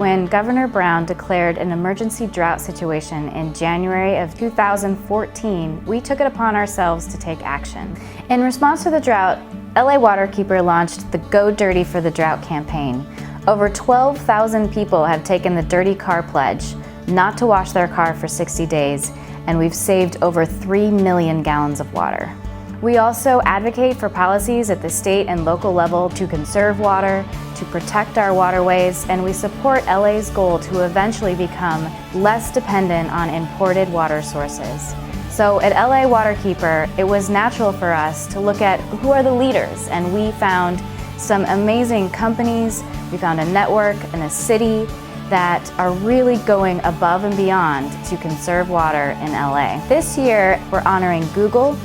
when Governor Brown declared an emergency drought situation in January of 2014, we took it upon ourselves to take action. In response to the drought, LA Waterkeeper launched the Go Dirty for the Drought campaign. Over 12,000 people have taken the Dirty Car Pledge, not to wash their car for 60 days, and we've saved over 3 million gallons of water. We also advocate for policies at the state and local level to conserve water, to protect our waterways, and we support LA's goal to eventually become less dependent on imported water sources. So at LA Waterkeeper, it was natural for us to look at who are the leaders, and we found some amazing companies, we found a network and a city that are really going above and beyond to conserve water in LA. This year, we're honoring Google,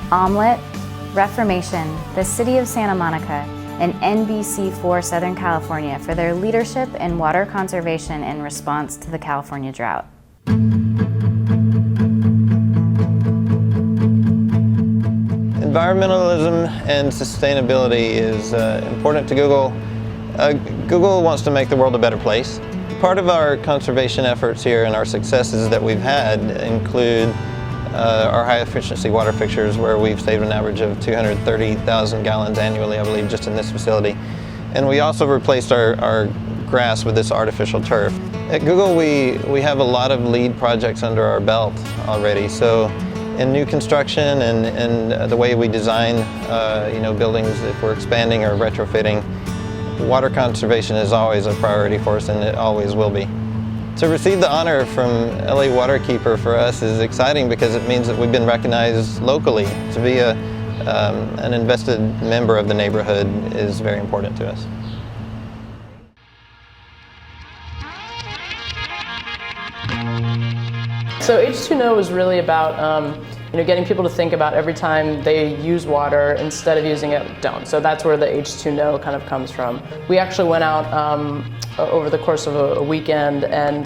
Omelet, Reformation, the City of Santa Monica, and NBC4 Southern California for their leadership in water conservation in response to the California drought. Environmentalism and sustainability is important to Google. Google wants to make the world a better place. Part of our conservation efforts here and our successes that we've had include our high efficiency water fixtures, where we've saved an average of 230,000 gallons annually, I believe, just in this facility. And we also replaced our grass with this artificial turf. At Google, we have a lot of LEED projects under our belt already. So in new construction and the way we design buildings, if we're expanding or retrofitting, water conservation is always a priority for us, and it always will be. To receive the honor from LA Waterkeeper for us is exciting because it means that we've been recognized locally. To be an invested member of the neighborhood is very important to us. So H2No is really about getting people to think about every time they use water, instead of using it, don't. So that's where the H2No kind of comes from. We actually went out over the course of a weekend and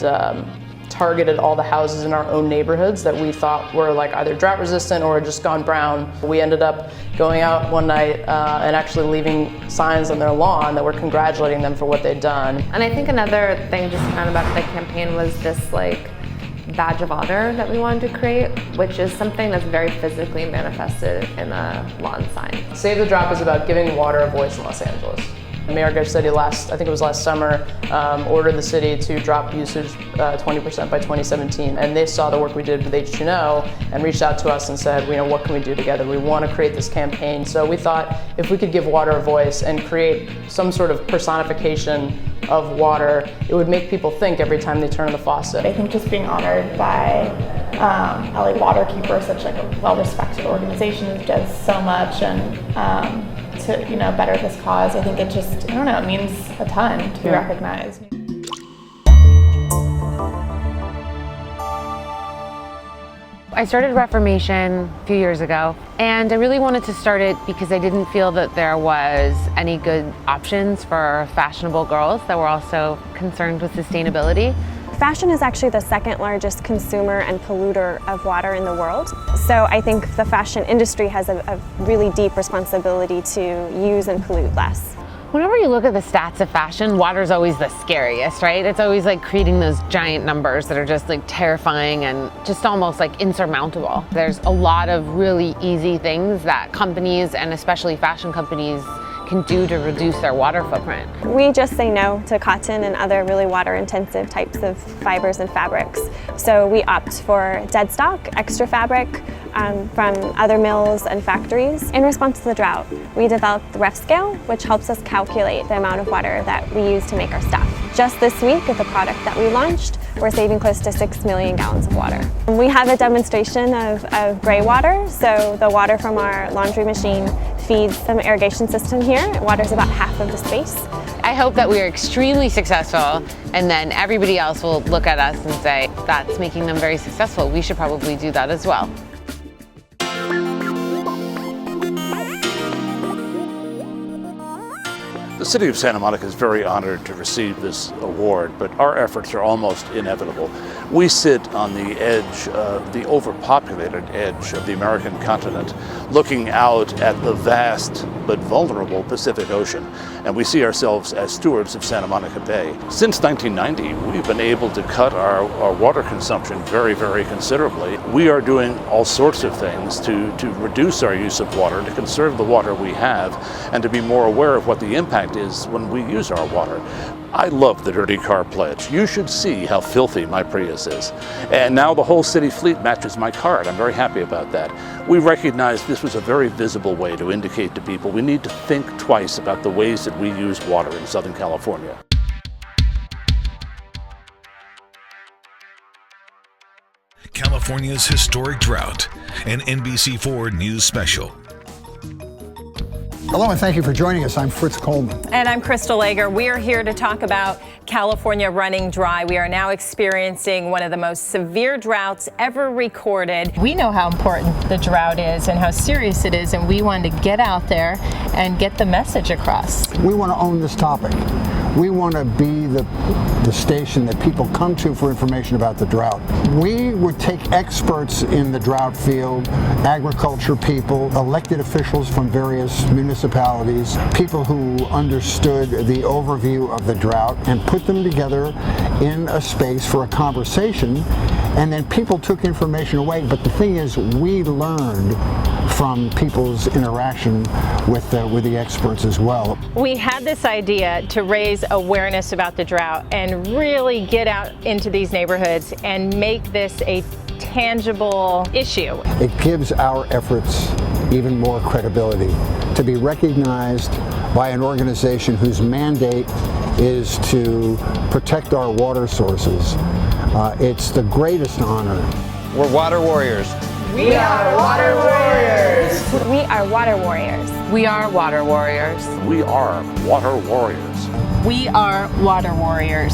targeted all the houses in our own neighborhoods that we thought were like either drought resistant or had just gone brown. We ended up going out one night and actually leaving signs on their lawn that were congratulating them for what they'd done. And I think another thing just found about the campaign was this badge of honor that we wanted to create, which is something that's very physically manifested in a lawn sign. Save the Drop is about giving water a voice in Los Angeles. Mayor Garcetti I think it was last summer, ordered the city to drop usage 20% by 2017, and they saw the work we did with H2No and reached out to us and said, what can we do together? We want to create this campaign. So we thought if we could give water a voice and create some sort of personification of water, it would make people think every time they turn on the faucet. I think just being honored by LA Waterkeeper, such a well-respected organization that does so much and to better this cause, I think it just, it means a ton to be recognized. I started Reformation a few years ago, and I really wanted to start it because I didn't feel that there was any good options for fashionable girls that were also concerned with sustainability. Fashion is actually the second largest consumer and polluter of water in the world. So I think the fashion industry has a really deep responsibility to use and pollute less. Whenever you look at the stats of fashion, water's always the scariest, right? It's always like creating those giant numbers that are just terrifying and just almost insurmountable. There's a lot of really easy things that companies, and especially fashion companies, can do to reduce their water footprint. We just say no to cotton and other really water-intensive types of fibers and fabrics. So we opt for dead stock, extra fabric from other mills and factories. In response to the drought, we developed the Ref Scale, which helps us calculate the amount of water that we use to make our stuff. Just this week, with the product that we launched, we're saving close to 6 million gallons of water. We have a demonstration of gray water, so the water from our laundry machine feeds some irrigation system here. It waters about half of the space. I hope that we are extremely successful, and then everybody else will look at us and say, that's making them very successful. We should probably do that as well. The City of Santa Monica is very honored to receive this award, but our efforts are almost inevitable. We sit on the edge, the overpopulated edge of the American continent, looking out at the vast but vulnerable Pacific Ocean, and we see ourselves as stewards of Santa Monica Bay. Since 1990, we've been able to cut our water consumption very, very considerably. We are doing all sorts of things to reduce our use of water, to conserve the water we have, and to be more aware of what the impact is when we use our water. I love the Dirty Car Pledge. You should see how filthy my Prius is. And now the whole city fleet matches my car, and I'm very happy about that. We recognized this was a very visible way to indicate to people we need to think twice about the ways that we use water in Southern California. California's Historic Drought, an NBC4 News Special. Hello and thank you for joining us. I'm Fritz Coleman. And I'm Crystal Lager. We are here to talk about California running dry. We are now experiencing one of the most severe droughts ever recorded. We know how important the drought is and how serious it is, and we wanted to get out there and get the message across. We want to own this topic. We want to be the station that people come to for information about the drought. We would take experts in the drought field, agriculture people, elected officials from various municipalities, people who understood the overview of the drought, and put them together in a space for a conversation, and then people took information away. But the thing is, we learned from people's interaction with the experts as well. We had this idea to raise awareness about the drought and really get out into these neighborhoods and make this a tangible issue. It gives our efforts even more credibility to be recognized by an organization whose mandate is to protect our water sources. It's the greatest honor. We're water warriors. We are water warriors. We are water warriors. We are water warriors. We are water warriors. We are water warriors.